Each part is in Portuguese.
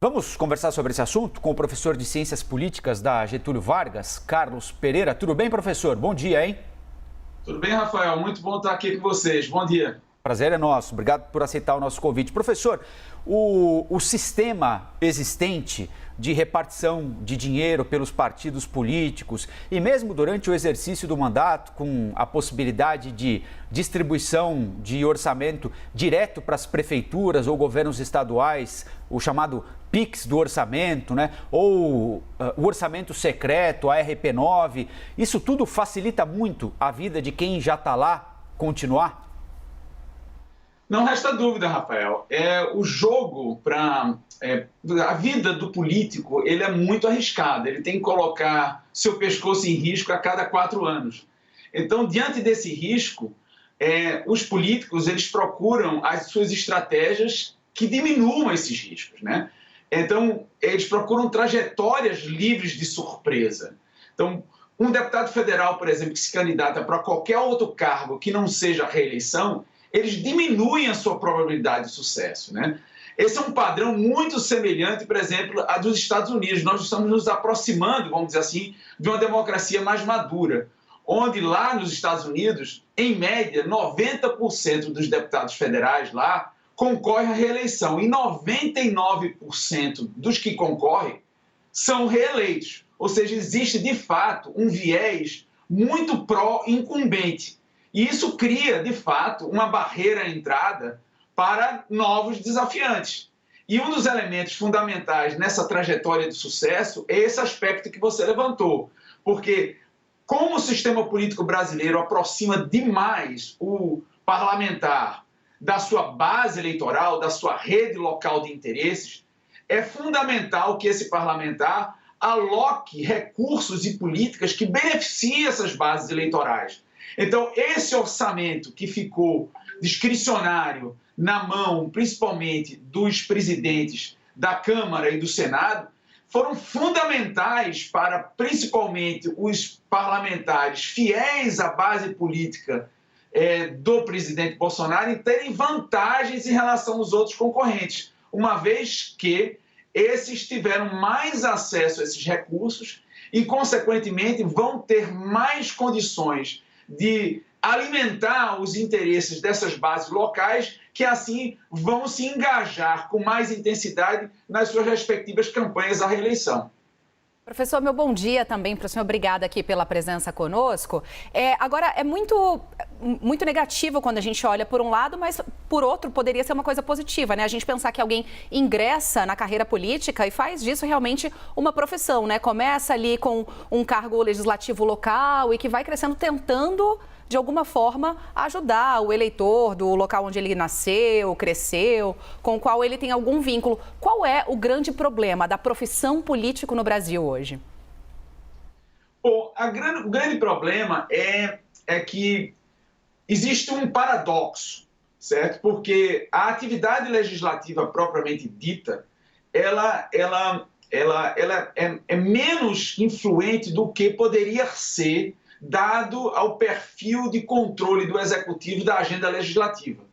Vamos conversar sobre esse assunto com o professor de Ciências Políticas da Getúlio Vargas, Carlos Pereira. Tudo bem, professor? Bom dia, hein? Tudo bem, Rafael? Muito bom estar aqui com vocês. Bom dia. Prazer é nosso. Obrigado por aceitar o nosso convite. Professor, o sistema existente de repartição de dinheiro pelos partidos políticos e mesmo durante o exercício do mandato, com a possibilidade de distribuição de orçamento direto para as prefeituras ou governos estaduais, o chamado PIX do orçamento, né? Ou o orçamento secreto, a RP9, isso tudo facilita muito a vida de quem já está lá continuar? Não resta dúvida, Rafael. O jogo para a vida do político, ele é muito arriscado. Ele tem que colocar seu pescoço em risco a cada 4 anos. Então, diante desse risco, os políticos eles procuram as suas estratégias que diminuam esses riscos, né? Então, eles procuram trajetórias livres de surpresa. Então, um deputado federal, por exemplo, que se candidata para qualquer outro cargo que não seja a reeleição, eles diminuem a sua probabilidade de sucesso, né? Esse é um padrão muito semelhante, por exemplo, a dos Estados Unidos. Nós estamos nos aproximando, vamos dizer assim, de uma democracia mais madura, onde lá nos Estados Unidos, em média, 90% dos deputados federais lá concorrem à reeleição e 99% dos que concorrem são reeleitos. Ou seja, existe, de fato, um viés muito pró-incumbente. E isso cria, de fato, uma barreira à entrada para novos desafiantes. E um dos elementos fundamentais nessa trajetória de sucesso é esse aspecto que você levantou. Porque como o sistema político brasileiro aproxima demais o parlamentar da sua base eleitoral, da sua rede local de interesses, é fundamental que esse parlamentar aloque recursos e políticas que beneficiem essas bases eleitorais. Então, esse orçamento que ficou discricionário na mão, principalmente dos presidentes da Câmara e do Senado, foram fundamentais para, principalmente, os parlamentares fiéis à base política do presidente Bolsonaro em terem vantagens em relação aos outros concorrentes, uma vez que esses tiveram mais acesso a esses recursos e, consequentemente, vão ter mais condições de alimentar os interesses dessas bases locais, que assim vão se engajar com mais intensidade nas suas respectivas campanhas à reeleição. Professor, meu bom dia também para o senhor. Obrigada aqui pela presença conosco. Agora, é muito negativo quando a gente olha por um lado, mas por outro poderia ser uma coisa positiva, né? A gente pensar que alguém ingressa na carreira política e faz disso realmente uma profissão, né? Começa ali com um cargo legislativo local e que vai crescendo tentando, de alguma forma, ajudar o eleitor do local onde ele nasceu, cresceu, com o qual ele tem algum vínculo. Qual é o grande problema da profissão político no Brasil hoje? Bom, o grande problema é que existe um paradoxo, certo? Porque a atividade legislativa propriamente dita, ela é menos influente do que poderia ser dado ao perfil de controle do Executivo da agenda legislativa.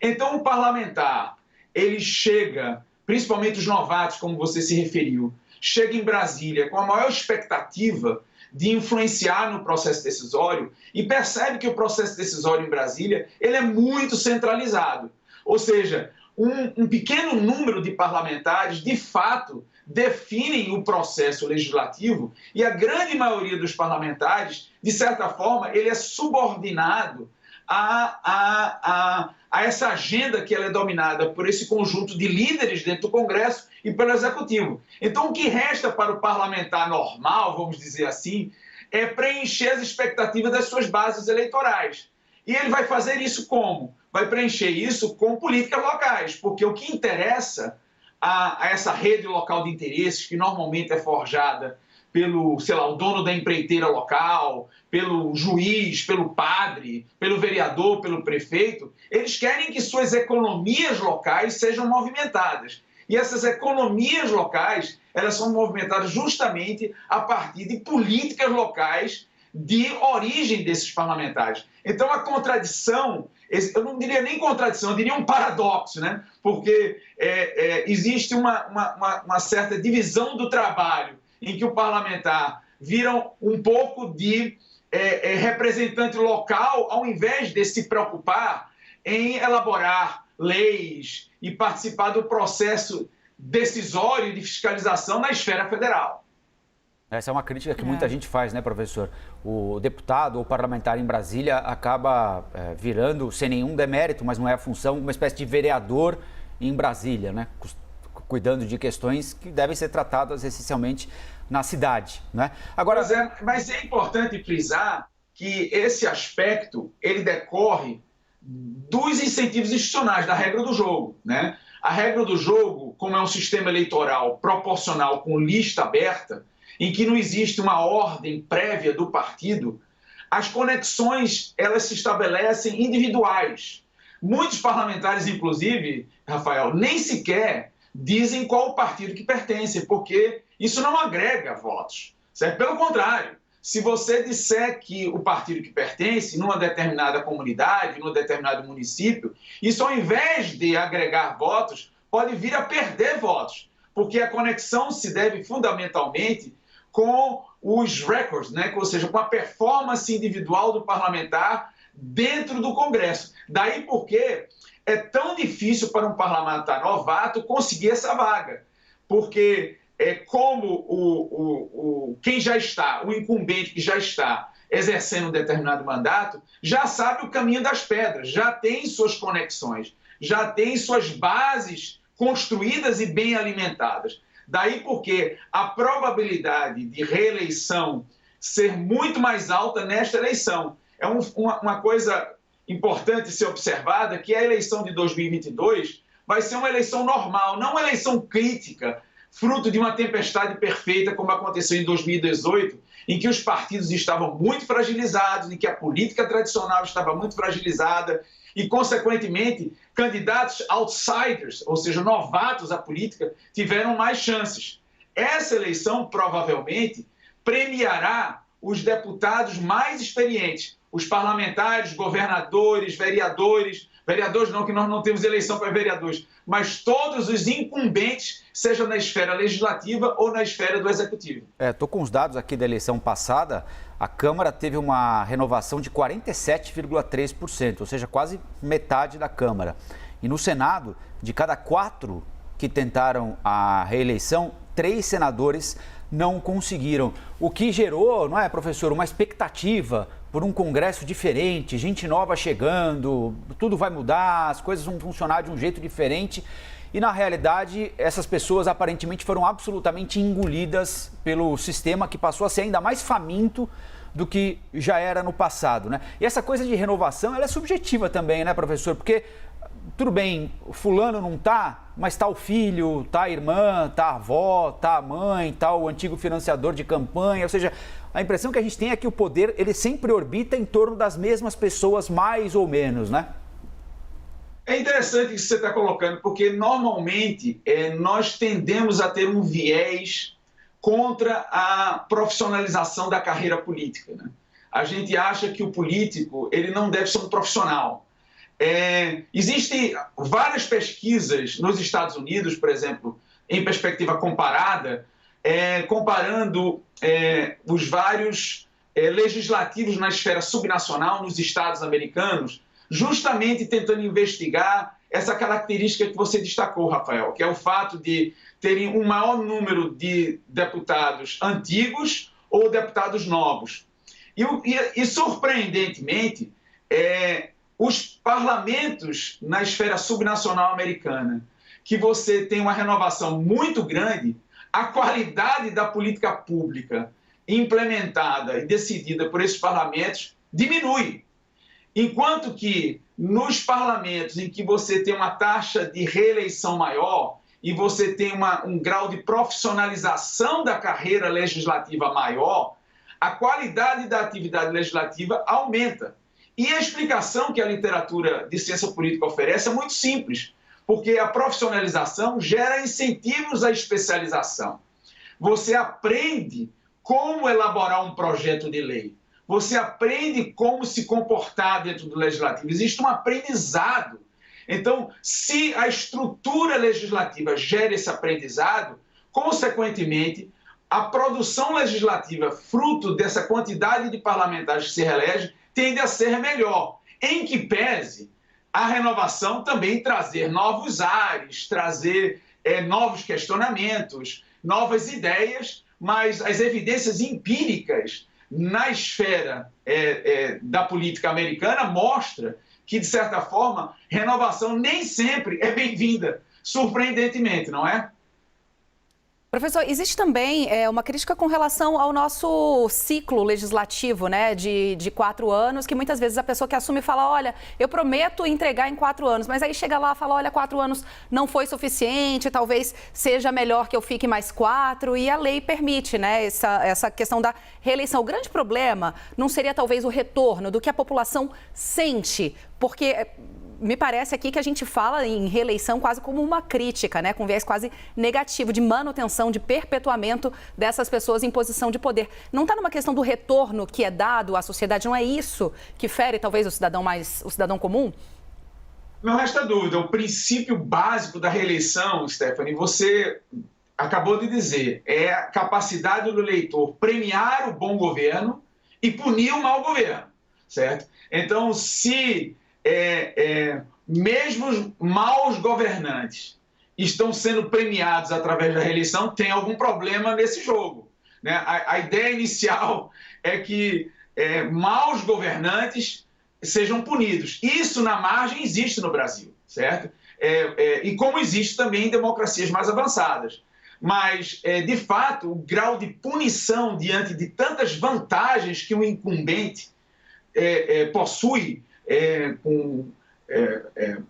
Então, o parlamentar, ele chega, principalmente os novatos, como você se referiu, chega em Brasília com a maior expectativa de influenciar no processo decisório e percebe que o processo decisório em Brasília ele é muito centralizado. Ou seja, um pequeno número de parlamentares, de fato, definem o processo legislativo e a grande maioria dos parlamentares, de certa forma, ele é subordinado a essa agenda que ela é dominada por esse conjunto de líderes dentro do Congresso e pelo Executivo. Então, o que resta para o parlamentar normal, vamos dizer assim, é preencher as expectativas das suas bases eleitorais. E ele vai fazer isso como? Vai preencher isso com políticas locais, porque o que interessa a essa rede local de interesses, que normalmente é forjada pelo, sei lá, o dono da empreiteira local, pelo juiz, pelo padre, pelo vereador, pelo prefeito, eles querem que suas economias locais sejam movimentadas. E essas economias locais, elas são movimentadas justamente a partir de políticas locais de origem desses parlamentares. Então, a contradição eu não diria nem contradição, eu diria um paradoxo, né? Porque existe uma certa divisão do trabalho em que o parlamentar vira um pouco de representante local, ao invés de se preocupar em elaborar leis e participar do processo decisório de fiscalização na esfera federal. Essa é uma crítica que muita gente faz, né, professor? O deputado ou parlamentar em Brasília acaba virando, sem nenhum demérito, mas não é a função, uma espécie de vereador em Brasília, né? Cuidando de questões que devem ser tratadas essencialmente na cidade, né? Agora, mas é importante frisar que esse aspecto, ele decorre dos incentivos institucionais, da regra do jogo, né? A regra do jogo, como é um sistema eleitoral proporcional com lista aberta, em que não existe uma ordem prévia do partido, as conexões, elas se estabelecem individuais. Muitos parlamentares, inclusive, Rafael, nem sequer dizem qual o partido que pertence, porque isso não agrega votos, certo? Pelo contrário, se você disser que o partido que pertence numa determinada comunidade, num determinado município, isso ao invés de agregar votos, pode vir a perder votos, porque a conexão se deve fundamentalmente com os records, né? Ou seja, com a performance individual do parlamentar dentro do Congresso. Daí porque é tão difícil para um parlamentar novato conseguir essa vaga, porque como quem já está, o incumbente que já está exercendo um determinado mandato, já sabe o caminho das pedras, já tem suas conexões, já tem suas bases construídas e bem alimentadas. Daí porque a probabilidade de reeleição ser muito mais alta nesta eleição. É uma coisa importante ser observada, que a eleição de 2022 vai ser uma eleição normal, não uma eleição crítica, fruto de uma tempestade perfeita, como aconteceu em 2018, em que os partidos estavam muito fragilizados, em que a política tradicional estava muito fragilizada e, consequentemente, candidatos outsiders, ou seja, novatos à política, tiveram mais chances. Essa eleição, provavelmente, premiará os deputados mais experientes, os parlamentares, governadores, vereadores não, que nós não temos eleição para vereadores, mas todos os incumbentes, seja na esfera legislativa ou na esfera do executivo. Estou com os dados aqui da eleição passada. A Câmara teve uma renovação de 47,3%, ou seja, quase metade da Câmara. E no Senado, de cada 4 que tentaram a reeleição, 3 senadores não conseguiram. O que gerou, não é, professor, uma expectativa por um Congresso diferente, gente nova chegando, tudo vai mudar, as coisas vão funcionar de um jeito diferente. E, na realidade, essas pessoas aparentemente foram absolutamente engolidas pelo sistema, que passou a ser ainda mais faminto do que já era no passado, né? E essa coisa de renovação, ela é subjetiva também, né, professor? Porque, tudo bem, fulano não tá, mas tá o filho, tá a irmã, tá a avó, tá a mãe, tá o antigo financiador de campanha, ou seja, a impressão que a gente tem é que o poder, ele sempre orbita em torno das mesmas pessoas, mais ou menos, né? É interessante isso que você está colocando, porque normalmente nós tendemos a ter um viés contra a profissionalização da carreira política, né? A gente acha que o político ele não deve ser um profissional. Existem várias pesquisas nos Estados Unidos, por exemplo, em perspectiva comparada, comparando os vários legislativos na esfera subnacional nos estados americanos, justamente tentando investigar essa característica que você destacou, Rafael, que é o fato de terem um maior número de deputados antigos ou deputados novos. E surpreendentemente, os parlamentos na esfera subnacional americana, que você tem uma renovação muito grande, a qualidade da política pública implementada e decidida por esses parlamentos diminui. Enquanto que nos parlamentos em que você tem uma taxa de reeleição maior e você tem um grau de profissionalização da carreira legislativa maior, a qualidade da atividade legislativa aumenta. E a explicação que a literatura de ciência política oferece é muito simples, porque a profissionalização gera incentivos à especialização. Você aprende como elaborar um projeto de lei. você aprende como se comportar dentro do legislativo. Existe um aprendizado. Então, se a estrutura legislativa gera esse aprendizado, consequentemente, a produção legislativa, fruto dessa quantidade de parlamentares que se reelege, tende a ser melhor, em que pese a renovação também trazer novos ares, trazer novos questionamentos, novas ideias, mas as evidências empíricas na esfera da política americana mostram que, de certa forma, renovação nem sempre é bem-vinda, surpreendentemente, não é? Professor, existe também uma crítica com relação ao nosso ciclo legislativo, né, de 4 anos, que muitas vezes a pessoa que assume fala, olha, eu prometo entregar em 4 anos, mas aí chega lá e fala, olha, 4 anos não foi suficiente, talvez seja melhor que eu fique mais 4, e a lei permite, né, essa questão da reeleição. O grande problema não seria talvez o retorno do que a população sente, porque me parece aqui que a gente fala em reeleição quase como uma crítica, né? Com viés quase negativo, de manutenção, de perpetuamento dessas pessoas em posição de poder. Não está numa questão do retorno que é dado à sociedade, não é isso que fere talvez o cidadão comum? Não resta dúvida, o princípio básico da reeleição, Stephanie, você acabou de dizer, é a capacidade do eleitor premiar o bom governo e punir o mau governo, certo? Então, se mesmo os maus governantes estão sendo premiados através da reeleição, tem algum problema nesse jogo, né? A ideia inicial é que maus governantes sejam punidos. Isso, na margem, existe no Brasil, certo? E como existe também em democracias mais avançadas. Mas, de fato, o grau de punição diante de tantas vantagens que um incumbente possui,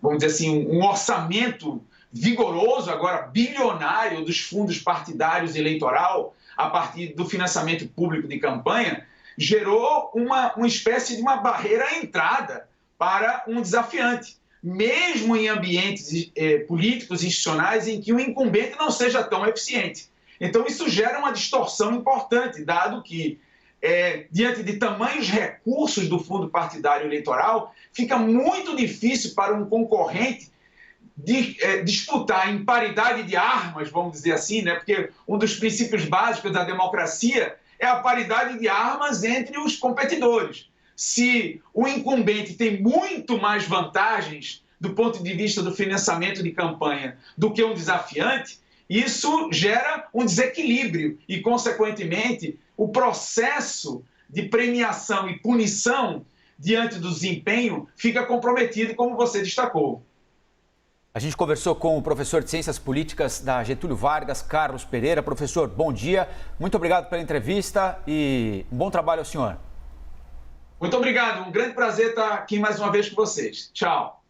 vamos dizer assim, um orçamento vigoroso, agora bilionário, dos fundos partidários e eleitoral, a partir do financiamento público de campanha, gerou uma espécie de uma barreira à entrada para um desafiante, mesmo em ambientes políticos institucionais em que o incumbente não seja tão eficiente. Então, isso gera uma distorção importante, dado que, diante de tamanhos recursos do fundo partidário eleitoral, fica muito difícil para um concorrente disputar em paridade de armas, vamos dizer assim, né? Porque um dos princípios básicos da democracia é a paridade de armas entre os competidores. Se o incumbente tem muito mais vantagens do ponto de vista do financiamento de campanha do que um desafiante, isso gera um desequilíbrio e, consequentemente, o processo de premiação e punição diante do desempenho fica comprometido, como você destacou. A gente conversou com o professor de Ciências Políticas da Getúlio Vargas, Carlos Pereira. Professor, bom dia. Muito obrigado pela entrevista e um bom trabalho ao senhor. Muito obrigado. Um grande prazer estar aqui mais uma vez com vocês. Tchau.